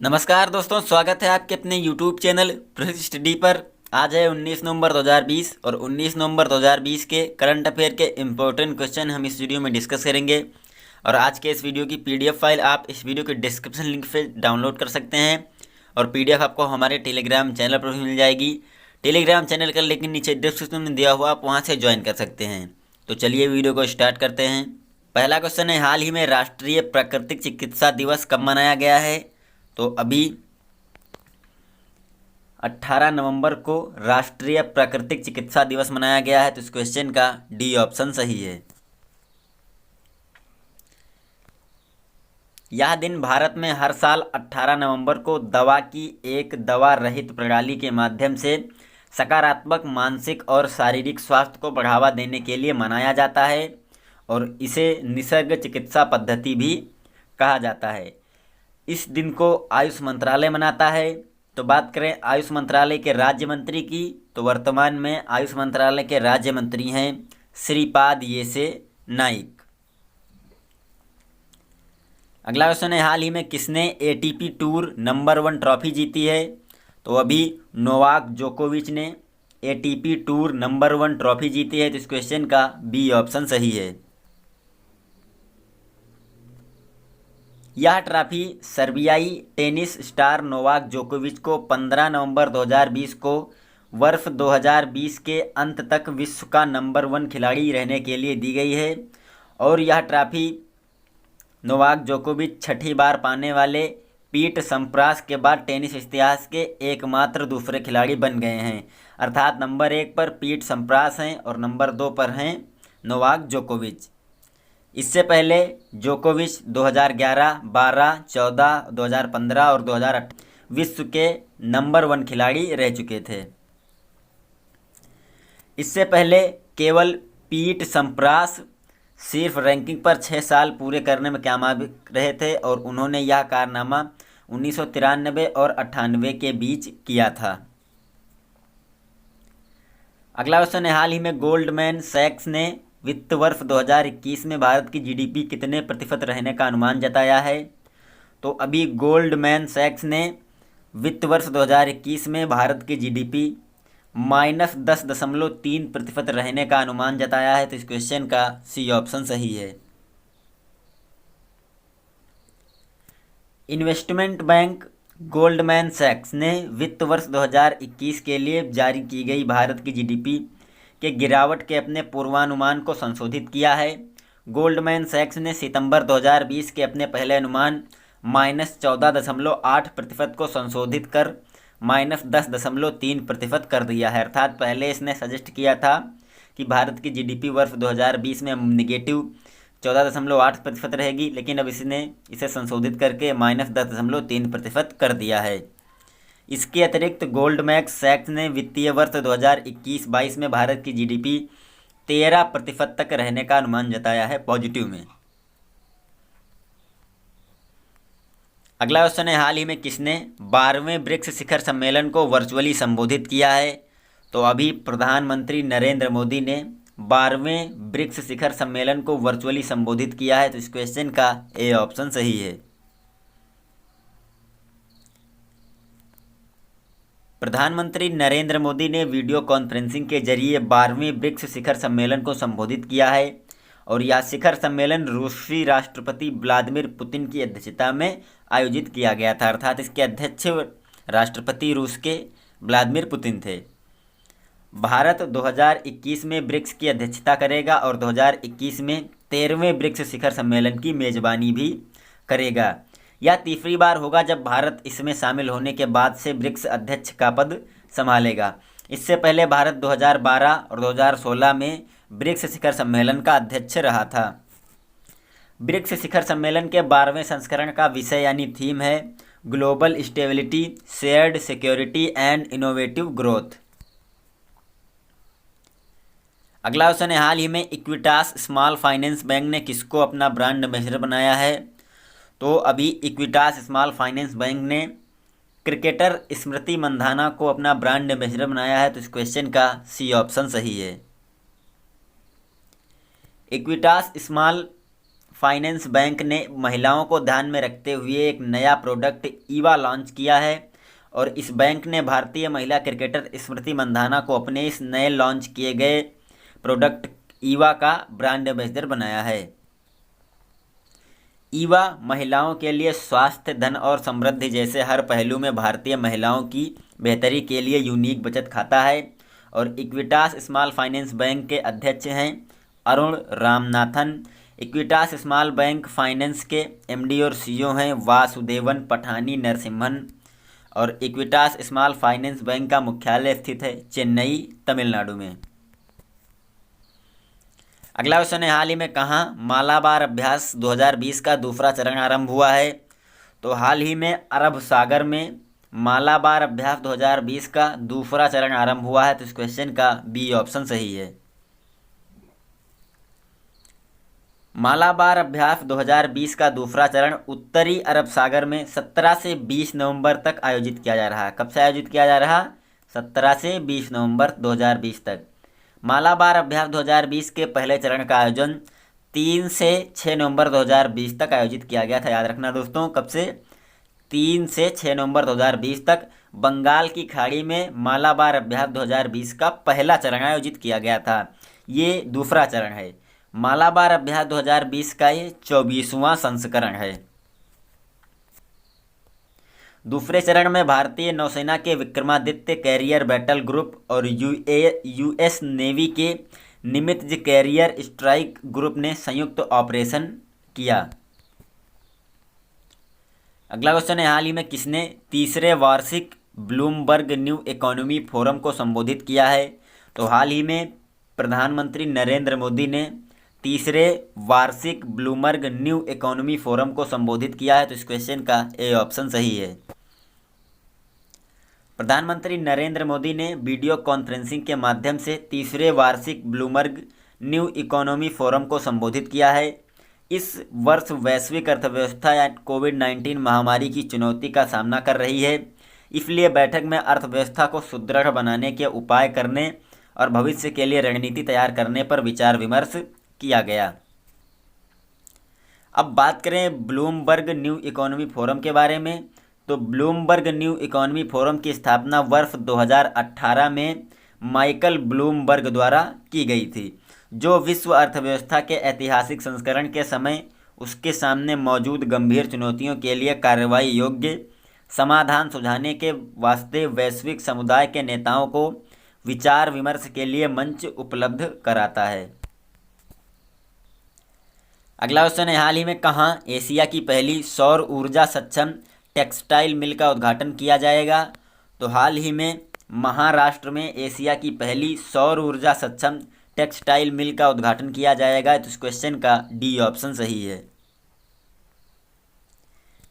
नमस्कार दोस्तों, स्वागत है आपके अपने YouTube चैनल प्रसिद्ध स्टडी पर। आज है 19 नवंबर 2020 और 19 नवंबर 2020 के करंट अफेयर के इम्पोर्टेंट क्वेश्चन हम इस वीडियो में डिस्कस करेंगे। और आज के इस वीडियो की PDF फाइल आप इस वीडियो के डिस्क्रिप्शन लिंक से डाउनलोड कर सकते हैं और PDF आपको हमारे टेलीग्राम चैनल पर भी मिल जाएगी। टेलीग्राम चैनल का लिंक नीचे डिस्क्रिप्शन में दिया हुआ, आप वहाँ से ज्वाइन कर सकते हैं। तो चलिए वीडियो को स्टार्ट करते हैं। पहला क्वेश्चन है, हाल ही में राष्ट्रीय प्राकृतिक चिकित्सा दिवस कब मनाया गया है? तो अभी 18 नवंबर को राष्ट्रीय प्राकृतिक चिकित्सा दिवस मनाया गया है। तो इस क्वेश्चन का डी ऑप्शन सही है। यह दिन भारत में हर साल 18 नवंबर को दवा की एक दवा रहित प्रणाली के माध्यम से सकारात्मक मानसिक और शारीरिक स्वास्थ्य को बढ़ावा देने के लिए मनाया जाता है और इसे निसर्ग चिकित्सा पद्धति भी कहा जाता है। इस दिन को आयुष मंत्रालय मनाता है। तो बात करें आयुष मंत्रालय के राज्य मंत्री की, तो वर्तमान में आयुष मंत्रालय के राज्य मंत्री हैं श्रीपाद येसे नाइक। अगला क्वेश्चन है, हाल ही में किसने ATP टूर नंबर 1 ट्रॉफी जीती है? तो अभी नोवाक जोकोविच ने ATP टूर नंबर 1 ट्रॉफी जीती है। तो इस क्वेश्चन का बी ऑप्शन सही है। यह ट्रॉफी सर्बियाई टेनिस स्टार नोवाक जोकोविच को 15 नवंबर 2020 को वर्ष 2020 के अंत तक विश्व का नंबर 1 खिलाड़ी रहने के लिए दी गई है और यह ट्रॉफी नोवाक जोकोविच छठी बार पाने वाले पीट सम्प्रास के बाद टेनिस इतिहास के एकमात्र दूसरे खिलाड़ी बन गए हैं। अर्थात नंबर 1 पर पीट सम्प्रास हैं और नंबर 2 पर हैं नोवाक जोकोविच। इससे पहले जोकोविच 2011, 12, 14, 2015 और 2008 विश्व के नंबर 1 खिलाड़ी रह चुके थे। इससे पहले केवल पीट सम्प्रास सिर्फ रैंकिंग पर 6 साल पूरे करने में कामयाब रहे थे और उन्होंने यह कारनामा 1993 और 98 के बीच किया था। अगला क्वेश्चन है, हाल ही में गोल्डमैन सैक्स ने वित्त वर्ष 2021 में भारत की GDP कितने प्रतिशत रहने का अनुमान जताया है? तो अभी गोल्डमैन सैक्स ने वित्त वर्ष 2021 में भारत की GDP -10.3% रहने का अनुमान जताया है। तो इस क्वेश्चन का सी ऑप्शन सही है। इन्वेस्टमेंट बैंक गोल्डमैन सैक्स ने वित्त वर्ष 2021 के लिए जारी की गई भारत की GDP के गिरावट के अपने पूर्वानुमान को संशोधित किया है। गोल्डमैन सैक्स ने सितंबर 2020 के अपने पहले अनुमान -14.8% को संशोधित कर -10.3% कर दिया है। अर्थात पहले इसने सजेस्ट किया था कि भारत की GDP वर्ष 2020 में नेगेटिव 14.8% रहेगी, लेकिन अब इसने इसे संशोधित करके -10.3% कर दिया है। इसके अतिरिक्त गोल्डमैन सैक्स ने वित्तीय वर्ष 2021-22 में भारत की GDP 13% तक रहने का अनुमान जताया है पॉजिटिव में। अगला क्वेश्चन है, हाल ही में किसने 12वें ब्रिक्स शिखर सम्मेलन को वर्चुअली संबोधित किया है? तो अभी प्रधानमंत्री नरेंद्र मोदी ने 12वें ब्रिक्स शिखर सम्मेलन को वर्चुअली संबोधित किया है। तो इस क्वेश्चन का ए ऑप्शन सही है। प्रधानमंत्री नरेंद्र मोदी ने वीडियो कॉन्फ्रेंसिंग के जरिए 12वें ब्रिक्स शिखर सम्मेलन को संबोधित किया है और यह शिखर सम्मेलन रूसी राष्ट्रपति व्लादिमीर पुतिन की अध्यक्षता में आयोजित किया गया था। अर्थात इसके अध्यक्ष राष्ट्रपति रूस के व्लादिमीर पुतिन थे। भारत 2021 में ब्रिक्स की अध्यक्षता करेगा और 2021 में 13वें ब्रिक्स शिखर सम्मेलन की मेजबानी भी करेगा। यह तीसरी बार होगा जब भारत इसमें शामिल होने के बाद से ब्रिक्स अध्यक्ष का पद संभालेगा। इससे पहले भारत 2012 और 2016 में ब्रिक्स शिखर सम्मेलन का अध्यक्ष रहा था। ब्रिक्स शिखर सम्मेलन के 12वें संस्करण का विषय यानी थीम है global stability, shared security and innovative growth. अगला क्वेश्चन है, हाल ही में इक्विटास स्मॉल फाइनेंस बैंक ने किसको अपना ब्रांड एम्बेसडर बनाया है? तो अभी इक्विटास स्मॉल फाइनेंस बैंक ने क्रिकेटर स्मृति मंधाना को अपना ब्रांड एम्बेसडर बनाया है। तो इस क्वेश्चन का सी ऑप्शन सही है। इक्विटास स्मॉल फाइनेंस बैंक ने महिलाओं को ध्यान में रखते हुए एक नया प्रोडक्ट ईवा लॉन्च किया है और इस बैंक ने भारतीय महिला क्रिकेटर स्मृति मंधाना को अपने इस नए लॉन्च किए गए प्रोडक्ट ईवा का ब्रांड एम्बेसडर बनाया है। ईवा महिलाओं के लिए स्वास्थ्य, धन और समृद्धि जैसे हर पहलू में भारतीय महिलाओं की बेहतरी के लिए यूनिक बचत खाता है और इक्विटास स्मॉल फाइनेंस बैंक के अध्यक्ष हैं Arun Ramanathan. Equitas small bank finance के एमडी और सीईओ हैं वासुदेवन पठानी नरसिम्हन और इक्विटास स्मॉल फाइनेंस बैंक का मुख्यालय स्थित है चेन्नई, तमिलनाडु में। अगला क्वेश्चन है, हाल ही में कहाँ मालाबार अभ्यास 2020 का दूसरा चरण आरंभ हुआ है? तो हाल ही में अरब सागर में मालाबार अभ्यास 2020 का दूसरा चरण आरंभ हुआ है। तो इस क्वेश्चन का बी ऑप्शन सही है। मालाबार अभ्यास 2020 का दूसरा चरण उत्तरी अरब सागर में 17 से 20 नवंबर तक आयोजित किया जा रहा है। कब से आयोजित किया जा रहा? 17 से 20 नवंबर 2020 तक। मालाबार अभ्यास 2020 के पहले चरण का आयोजन 3 से 6 नवंबर 2020 तक आयोजित किया गया था। याद रखना दोस्तों, कब से? 3 से 6 नवंबर 2020 तक बंगाल की खाड़ी में मालाबार अभ्यास 2020 का पहला चरण आयोजित किया गया था। ये दूसरा चरण है। मालाबार अभ्यास 2020 का ये 24वां संस्करण है। दूसरे चरण में भारतीय नौसेना के विक्रमादित्य कैरियर बैटल ग्रुप और यूएस नेवी के निमित्ज कैरियर स्ट्राइक ग्रुप ने संयुक्त ऑपरेशन किया। अगला क्वेश्चन है, हाल ही में किसने तीसरे वार्षिक ब्लूमबर्ग न्यू इकोनॉमी फोरम को संबोधित किया है? तो हाल ही में प्रधानमंत्री नरेंद्र मोदी ने तीसरे वार्षिक ब्लूमबर्ग न्यू इकोनॉमी फोरम को संबोधित किया है। तो इस क्वेश्चन का ए ऑप्शन सही है। प्रधानमंत्री नरेंद्र मोदी ने वीडियो कॉन्फ्रेंसिंग के माध्यम से तीसरे वार्षिक ब्लूमबर्ग न्यू इकोनॉमी फोरम को संबोधित किया है। इस वर्ष वैश्विक अर्थव्यवस्था या कोविड-19 महामारी की चुनौती का सामना कर रही है, इसलिए बैठक में अर्थव्यवस्था को सुदृढ़ बनाने के उपाय करने और भविष्य के लिए रणनीति तैयार करने पर विचार विमर्श किया गया। अब बात करें ब्लूमबर्ग न्यू इकोनॉमी फोरम के बारे में। तो ब्लूमबर्ग न्यू इकोनॉमी फोरम की स्थापना वर्ष 2018 में माइकल ब्लूमबर्ग द्वारा की गई थी, जो विश्व अर्थव्यवस्था के ऐतिहासिक संस्करण के समय उसके सामने मौजूद गंभीर चुनौतियों के लिए कार्रवाई योग्य समाधान सुझाने के वास्ते वैश्विक समुदाय के नेताओं को विचार विमर्श के लिए मंच उपलब्ध कराता है। अगला क्वेश्चन है, हाल ही में कहाँ एशिया की पहली सौर ऊर्जा सक्षम टेक्सटाइल मिल का उद्घाटन किया जाएगा? तो हाल ही में महाराष्ट्र में एशिया की पहली सौर ऊर्जा सक्षम टेक्सटाइल मिल का उद्घाटन किया जाएगा। तो इस क्वेश्चन का डी ऑप्शन सही है।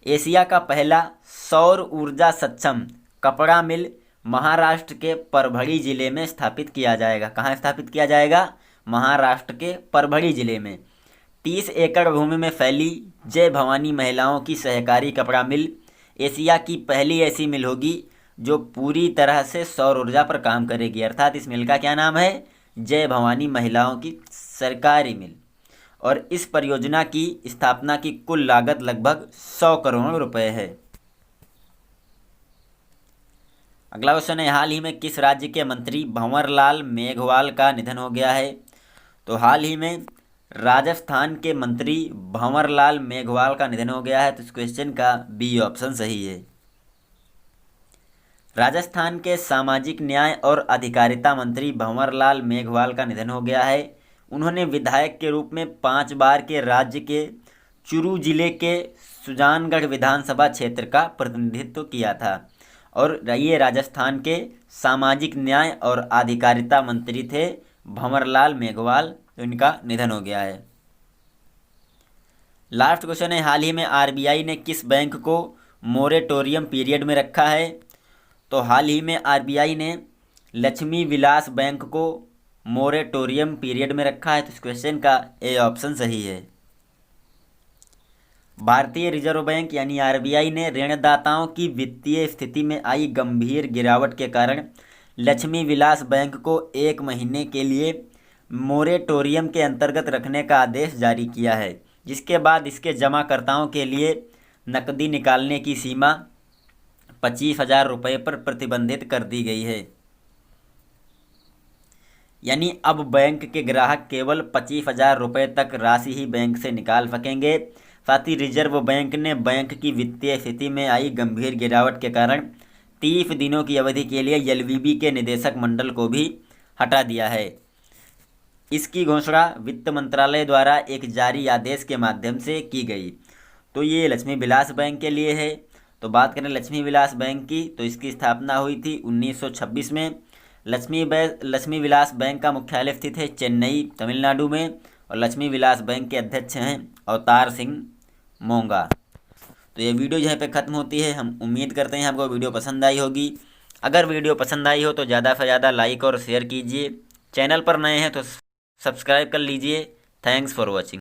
एशिया का पहला सौर ऊर्जा सक्षम कपड़ा मिल महाराष्ट्र के परभणी जिले में स्थापित किया जाएगा। कहाँ स्थापित किया जाएगा? महाराष्ट्र के परभणी जिले में। 30 एकड़ भूमि में फैली जय भवानी महिलाओं की सहकारी कपड़ा मिल एशिया की पहली ऐसी मिल होगी जो पूरी तरह से सौर ऊर्जा पर काम करेगी। अर्थात इस मिल का क्या नाम है? जय भवानी महिलाओं की सहकारी मिल। और इस परियोजना की स्थापना की कुल लागत लगभग 100 करोड़ रुपए है। अगला क्वेश्चन है, हाल ही में किस राज्य के मंत्री भंवरलाल मेघवाल का निधन हो गया है? तो हाल ही में राजस्थान के मंत्री भंवरलाल मेघवाल का निधन हो गया है। तो इस क्वेश्चन का बी ऑप्शन सही है। राजस्थान के सामाजिक न्याय और अधिकारिता मंत्री भंवरलाल मेघवाल का निधन हो गया है। उन्होंने विधायक के रूप में 5 बार के राज्य के चुरू जिले के सुजानगढ़ विधानसभा क्षेत्र का प्रतिनिधित्व किया था और ये राजस्थान के सामाजिक न्याय और अधिकारिता मंत्री थे भंवरलाल मेघवाल। तो इनका निधन हो गया है। लास्ट क्वेश्चन है, हाल ही में आरबीआई ने किस बैंक को मोरेटोरियम पीरियड में रखा है? तो हाल ही में आरबीआई ने लक्ष्मी विलास बैंक को मोरेटोरियम पीरियड में रखा है। तो इस क्वेश्चन का ए ऑप्शन सही है। भारतीय रिजर्व बैंक यानी आरबीआई ने ऋणदाताओं की वित्तीय स्थिति में आई गंभीर गिरावट के कारण लक्ष्मी विलास बैंक को 1 महीने के लिए मोरेटोरियम के अंतर्गत रखने का आदेश जारी किया है। जिसके बाद इसके जमाकर्ताओं के लिए नकदी निकालने की सीमा 25,000 रुपये पर प्रतिबंधित कर दी गई है। यानी अब बैंक के ग्राहक केवल 25,000 रुपये तक राशि ही बैंक से निकाल सकेंगे। साथ ही रिजर्व बैंक ने बैंक की वित्तीय स्थिति में आई गंभीर गिरावट के कारण 30 दिनों की अवधि के लिए एलवीबी के निदेशक मंडल को भी हटा दिया है। इसकी घोषणा वित्त मंत्रालय द्वारा एक जारी आदेश के माध्यम से की गई। तो ये लक्ष्मी विलास बैंक के लिए है। तो बात करें लक्ष्मी विलास बैंक की, तो इसकी स्थापना हुई थी 1926 में। लक्ष्मी विलास बैंक का मुख्यालय स्थित है चेन्नई, तमिलनाडु में, और लक्ष्मी विलास बैंक के अध्यक्ष हैं अवतार सिंह मोंगा। तो ये वीडियो यहाँ पे ख़त्म होती है। हम उम्मीद करते हैं आपको वीडियो पसंद आई होगी। अगर वीडियो पसंद आई हो तो ज़्यादा से ज़्यादा लाइक और शेयर कीजिए। चैनल पर नए हैं तो सब्सक्राइब कर लीजिए। Thanks for watching.